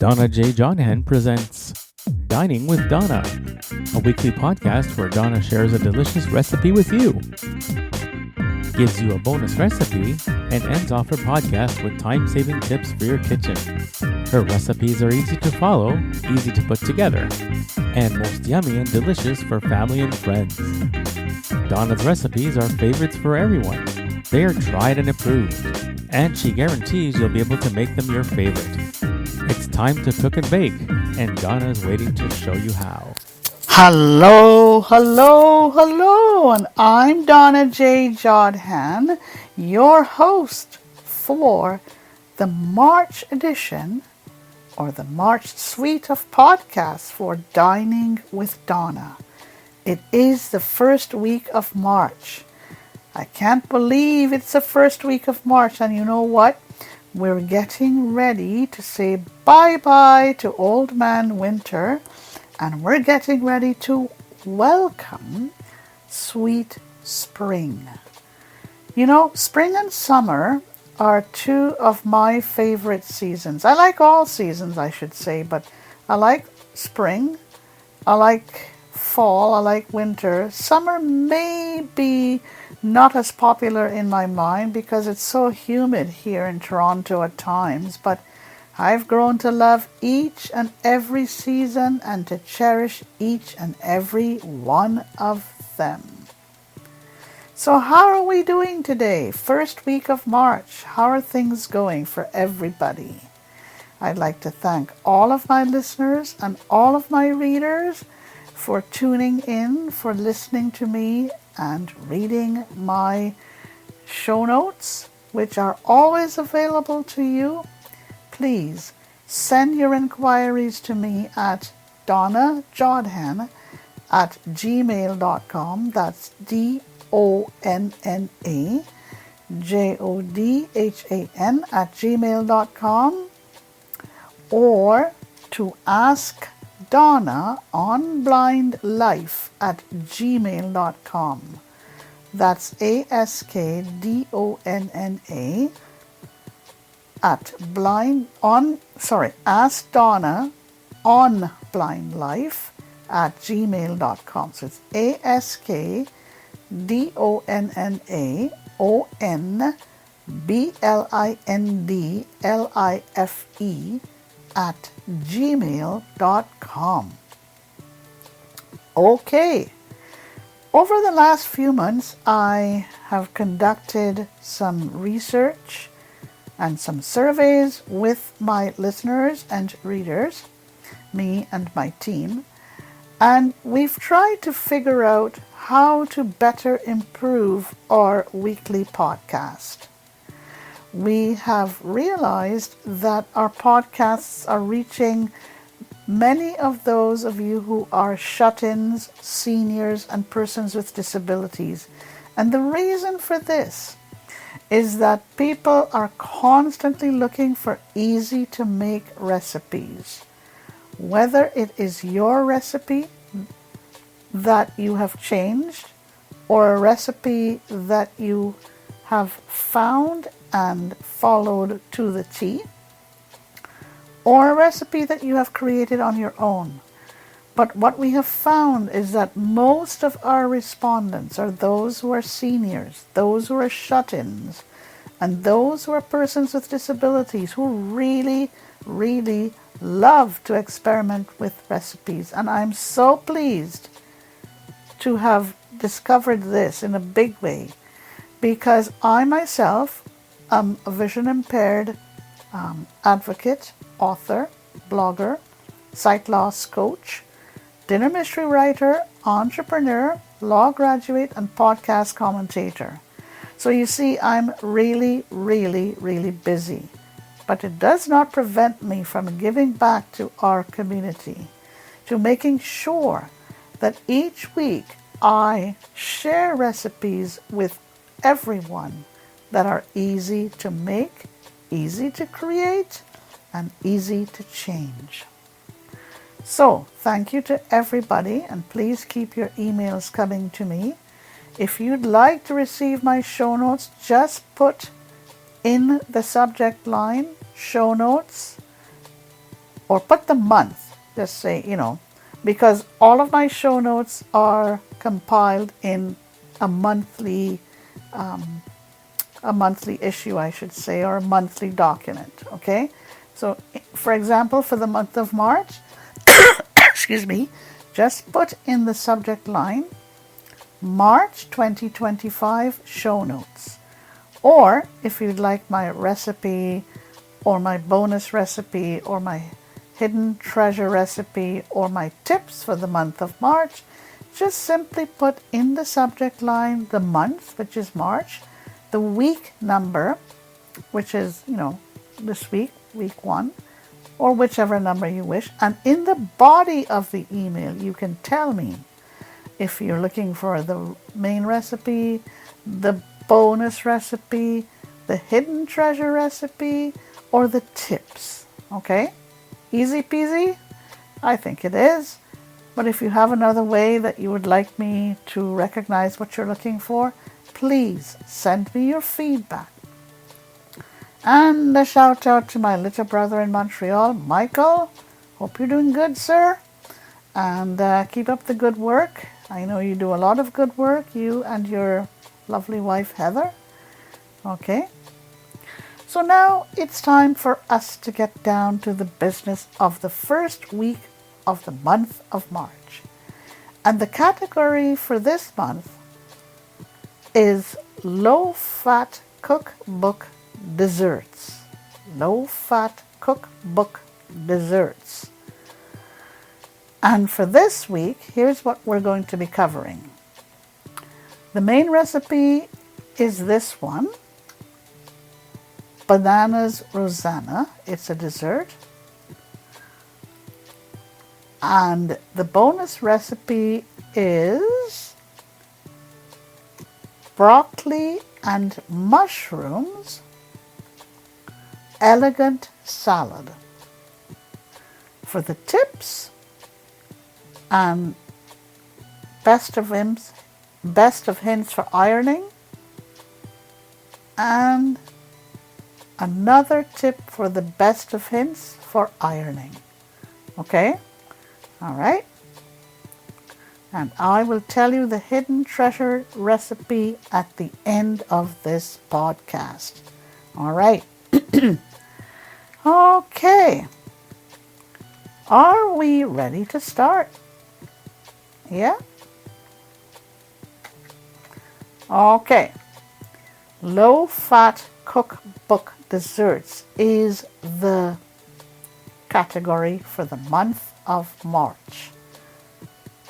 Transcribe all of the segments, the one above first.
Donna J. Jodhan presents Dining with Donna, a weekly podcast where Donna shares a delicious recipe with you, gives you a bonus recipe, and ends off her podcast with time-saving tips for your kitchen. Her recipes are easy to follow, easy to put together, and most yummy and delicious for family and friends. Donna's recipes are favorites for everyone. They are tried and approved, and she guarantees you'll be able to make them your favorite. It's time to cook and bake, and Donna is waiting to show you how. Hello, and I'm Donna J. Jodhan, your host for the March edition, or the March suite of podcasts for Dining with Donna. It is the first week of March. I can't believe it's the first week of March, and you know what? We're getting ready to say bye-bye to Old Man Winter, and we're getting ready to welcome sweet spring. You know, spring and summer are two of my favorite seasons. I like all seasons, I should say, but I like spring, I like fall, I like winter. Summer may be not as popular in my mind because it's so humid here in Toronto at times, but I've grown to love each and every season and to cherish each and every one of them. So how are we doing today? First week of March. How are things going for everybody? I'd like to thank all of my listeners and all of my readers for tuning in, for listening to me and reading my show notes, which are always available to you. Please send your inquiries to me at donnajodhan@gmail.com. That's DonnaJodhan@gmail.com, or to ask Donna on blindlife@gmail.com. That's ASKDONNA ask Donna on blindlife@gmail.com. So it's ASKDONNAONBLINDLIFE@gmail.com. Okay. Over the last few months, I have conducted some research and some surveys with my listeners and readers, me and my team, and we've tried to figure out how to better improve our weekly podcast. We have realized that our podcasts are reaching many of those of you who are shut-ins, seniors, and persons with disabilities. And the reason for this is that people are constantly looking for easy-to-make recipes. Whether it is your recipe that you have changed, or a recipe that you have found and followed to the T, or a recipe that you have created on your own. But what we have found is that most of our respondents are those who are seniors, those who are shut-ins, and those who are persons with disabilities who really, really love to experiment with recipes. And I'm so pleased to have discovered this in a big way, because I myself am a vision impaired advocate, author, blogger, sight loss coach, dinner mystery writer, entrepreneur, law graduate, and podcast commentator. So you see, I'm really, really, really busy. But it does not prevent me from giving back to our community, to making sure that each week I share recipes with everyone that are easy to make, easy to create, and easy to change. So, thank you to everybody, and please keep your emails coming to me. If you'd like to receive my show notes, just put in the subject line show notes or put the month. Just say, because all of my show notes are compiled in a monthly issue, I should say, or a monthly document. Okay, so for example, for the month of March, excuse me, just put in the subject line March 2025 show notes. Or if you'd like my recipe or my bonus recipe or my hidden treasure recipe or my tips for the month of March, just simply put in the subject line the month, which is March, the week number, which is, this week, week 1, or whichever number you wish. And in the body of the email, you can tell me if you're looking for the main recipe, the bonus recipe, the hidden treasure recipe, or the tips. Okay? Easy peasy? I think it is. But if you have another way that you would like me to recognize what you're looking for, please send me your feedback. And a shout out to my little brother in Montreal, Michael. Hope you're doing good, sir. And keep up the good work. I know you do a lot of good work, you and your lovely wife, Heather. Okay. So now it's time for us to get down to the business of the first week of the month of March. And the category for this month is low-fat cookbook desserts. Low-fat cookbook desserts. And for this week, here's what we're going to be covering. The main recipe is this one, Bananas Rozana. It's a dessert. And the bonus recipe is broccoli and mushrooms elegant salad. For the tips and best of hints for ironing, and another tip for the best of hints for ironing. Okay? All right? And I will tell you the hidden treasure recipe at the end of this podcast. All right. Okay. Are we ready to start? Yeah? Okay. Low-fat cookbook desserts is the category for the month of March.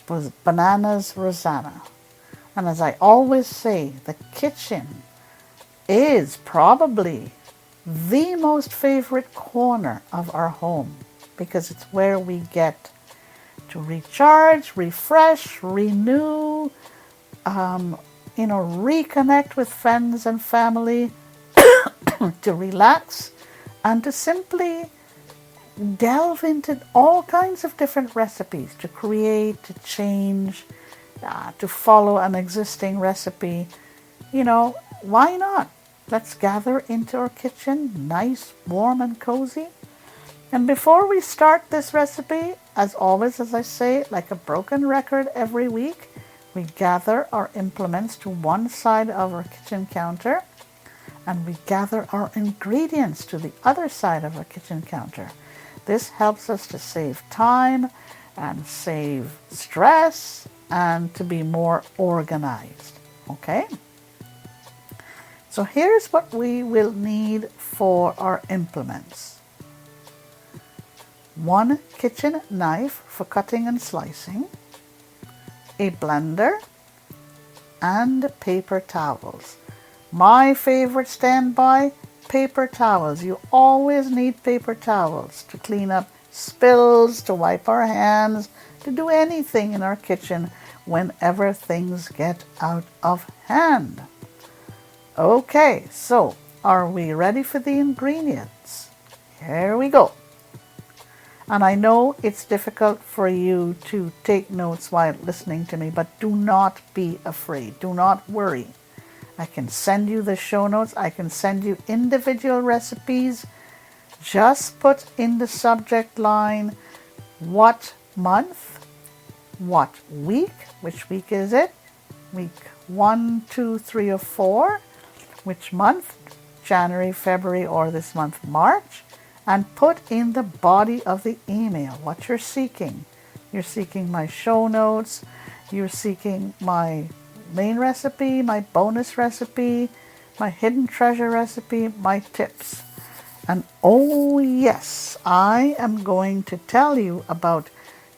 Was Bananas Rozana. And as I always say, the kitchen is probably the most favorite corner of our home because it's where we get to recharge, refresh, renew, reconnect with friends and family, to relax, and to simply delve into all kinds of different recipes, to create, to change, to follow an existing recipe. Why not? Let's gather into our kitchen, nice, warm, and cozy. And before we start this recipe, as always, as I say, like a broken record every week, we gather our implements to one side of our kitchen counter, and we gather our ingredients to the other side of our kitchen counter. This helps us to save time and save stress and to be more organized. Okay? So here's what we will need for our implements. 1 kitchen knife for cutting and slicing, a blender, and paper towels. My favorite standby, paper towels. You always need paper towels to clean up spills, to wipe our hands, to do anything in our kitchen whenever things get out of hand. Okay, so are we ready for the ingredients? Here we go. And I know it's difficult for you to take notes while listening to me, but do not be afraid. Do not worry. I can send you the show notes. I can send you individual recipes Just put in the subject line what month, what week, which week is it? Week 1, 2, 3, or 4. Which month? January, February, or this month, March. And put in the body of the email what you're seeking. You're seeking my show notes. You're seeking my main recipe, my bonus recipe, my hidden treasure recipe, my tips. And oh yes, I am going to tell you about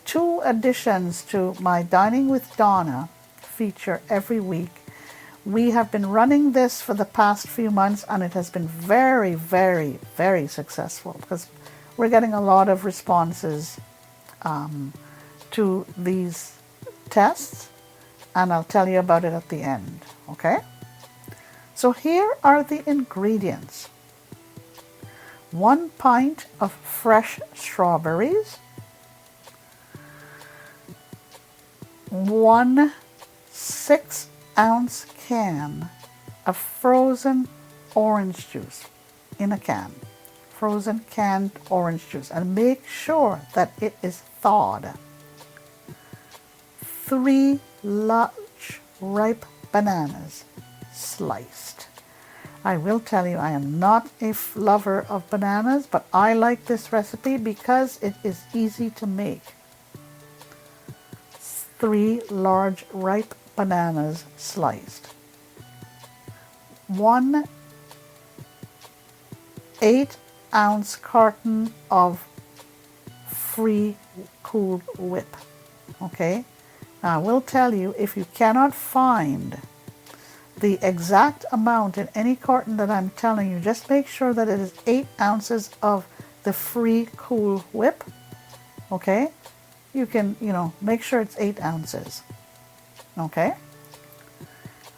2 additions to my Dining with Donna feature every week. We have been running this for the past few months, and it has been very, very, very successful because we're getting a lot of responses to these tests, and I'll tell you about it at the end, okay? So here are the ingredients. 1 pint of fresh strawberries, 1 6-ounce can of frozen orange juice in a can, frozen canned orange juice, and make sure that it is thawed. 3 large ripe bananas, sliced. I will tell you, I am not a lover of bananas, but I like this recipe because it is easy to make. 3 large ripe bananas sliced. 1 8-ounce carton of free cool whip. Okay? Now I will tell you, if you cannot find the exact amount in any carton that I'm telling you, just make sure that it is 8 ounces of the free cool whip. Okay? You can, make sure it's 8 ounces. Okay?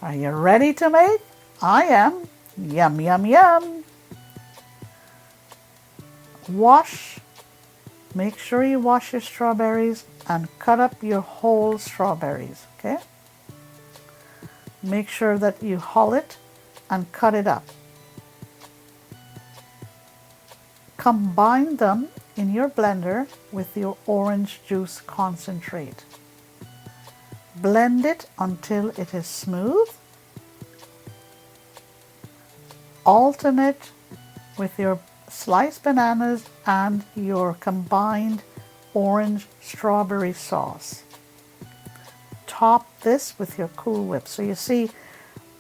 Are you ready to make? I am. Yum, yum, yum. Make sure you wash your strawberries and cut up your whole strawberries. Okay? Make sure that you hull it and cut it up. Combine them in your blender with your orange juice concentrate. Blend it until it is smooth. Alternate with your sliced bananas and your combined orange strawberry sauce. Top this with your Cool Whip. So you see,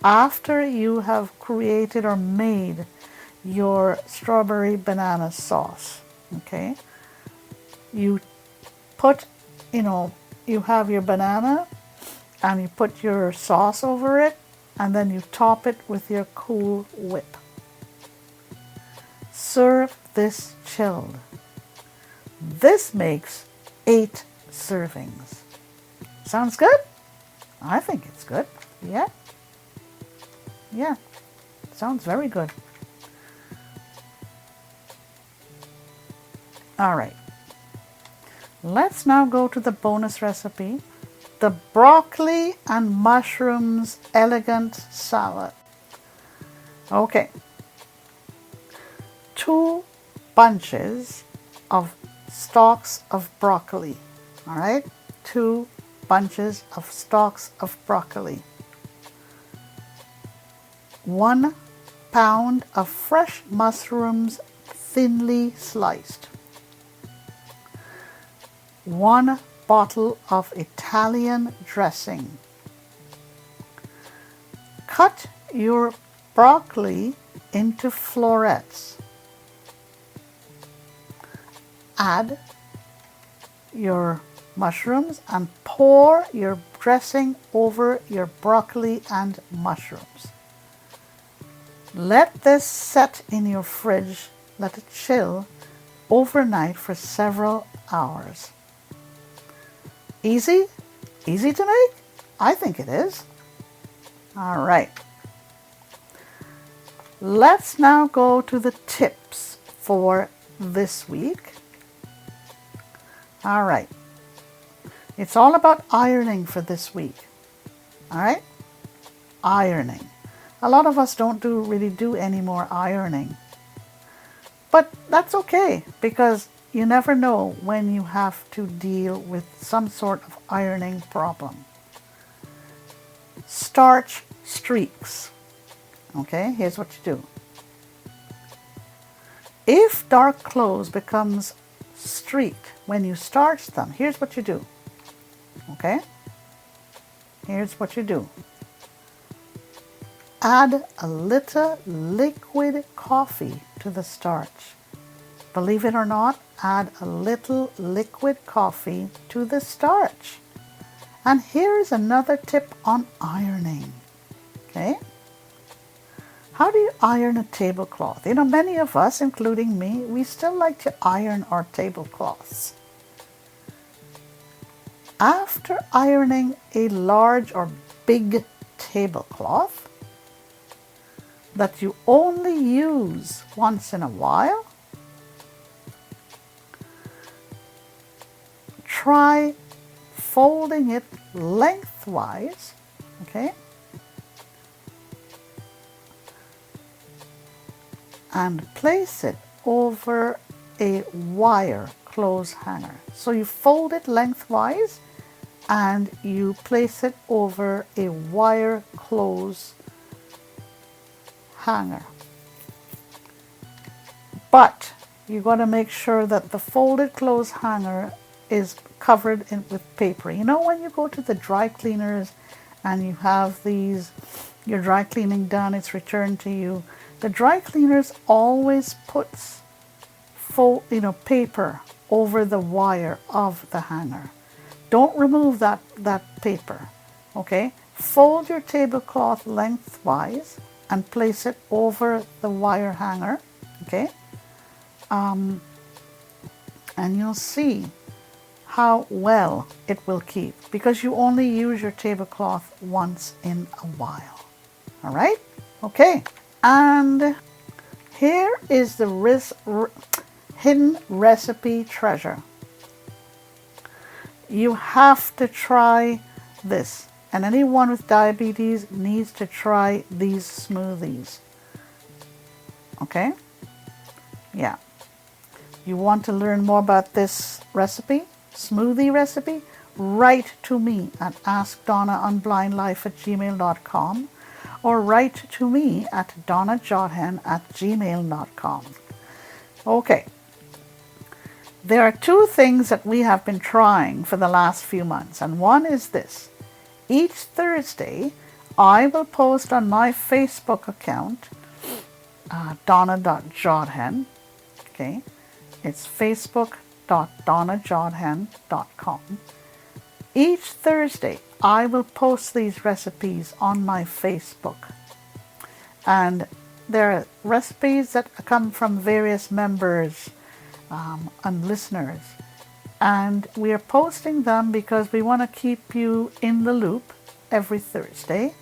after you have created or made your strawberry banana sauce, okay, you put, you have your banana and you put your sauce over it, and then you top it with your Cool Whip. Serve this chilled. This makes 8 servings. Sounds good? I think it's good. Yeah? Yeah. Sounds very good. All right. Let's now go to the bonus recipe, the broccoli and mushrooms elegant salad. Okay. 2 bunches of stalks of broccoli. All right? 2 bunches of stalks of broccoli. 1 pound of fresh mushrooms thinly sliced. 1 bottle of Italian dressing. Cut your broccoli into florets. Add your mushrooms and pour your dressing over your broccoli and mushrooms. Let this set in your fridge, let it chill overnight for several hours. Easy? Easy to make? I think it is. All right. Let's now go to the tips for this week. All right. It's all about ironing for this week. All right? Ironing. A lot of us don't really do any more ironing. But that's okay, because you never know when you have to deal with some sort of ironing problem. Starch streaks. Okay, here's what you do. If dark clothes becomes streaked when you starch them, here's what you do. Okay? Here's what you do. Add a little liquid coffee to the starch. Believe it or not, add a little liquid coffee to the starch. And here's another tip on ironing. Okay? How do you iron a tablecloth? Many of us, including me, we still like to iron our tablecloths. After ironing a large or big tablecloth that you only use once in a while, try folding it lengthwise, okay? And place it over a wire clothes hanger. So you fold it lengthwise and you place it over a wire clothes hanger. But you got to make sure that the folded clothes hanger is covered with paper. When you go to the dry cleaners and you have your dry cleaning done, it's returned to you. The dry cleaners always puts paper over the wire of the hanger. Don't remove that paper, okay? Fold your tablecloth lengthwise and place it over the wire hanger, okay? And you'll see how well it will keep, because you only use your tablecloth once in a while. All right? Okay. And here is the hidden recipe treasure. You have to try this. And anyone with diabetes needs to try these smoothies. Okay? Yeah. You want to learn more about this recipe, smoothie recipe? Write to me at askdonnaonblindlife@gmail.com or write to me at donnajodhan@gmail.com. Okay. There are two things that we have been trying for the last few months, and one is this. Each Thursday, I will post on my Facebook account, donna.jodhan, okay? It's facebook.donnajodhan.com. Each Thursday, I will post these recipes on my Facebook. And there are recipes that come from various members and listeners. And we are posting them because we want to keep you in the loop every Thursday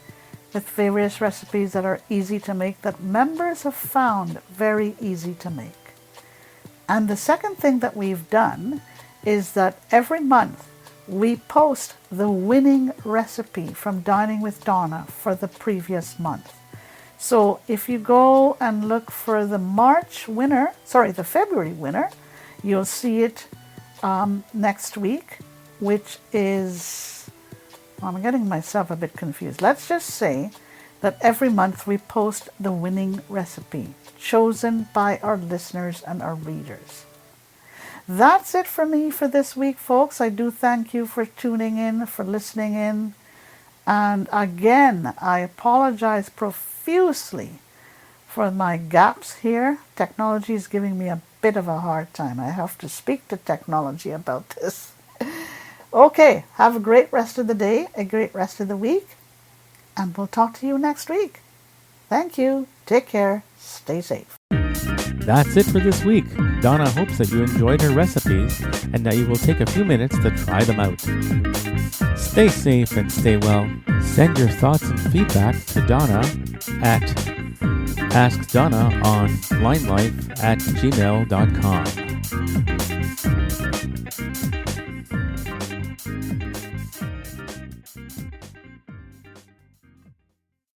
with various recipes that are easy to make, that members have found very easy to make. And the second thing that we've done is that every month we post the winning recipe from Dining with Donna for the previous month. So if you go and look for the February winner, you'll see it next week, which is, I'm getting myself a bit confused. Let's just say that every month we post the winning recipe chosen by our listeners and our readers. That's it for me for this week, folks. I do thank you for tuning in, for listening in. And again, I apologize profusely for my gaps here. Technology is giving me a bit of a hard time. I have to speak to technology about this. Okay, have a great rest of the day, a great rest of the week, and we'll talk to you next week. Thank you. Take care. Stay safe. That's it for this week. Donna hopes that you enjoyed her recipes and that you will take a few minutes to try them out. Stay safe and stay well. Send your thoughts and feedback to Donna at askdonnaonblindlife@gmail.com.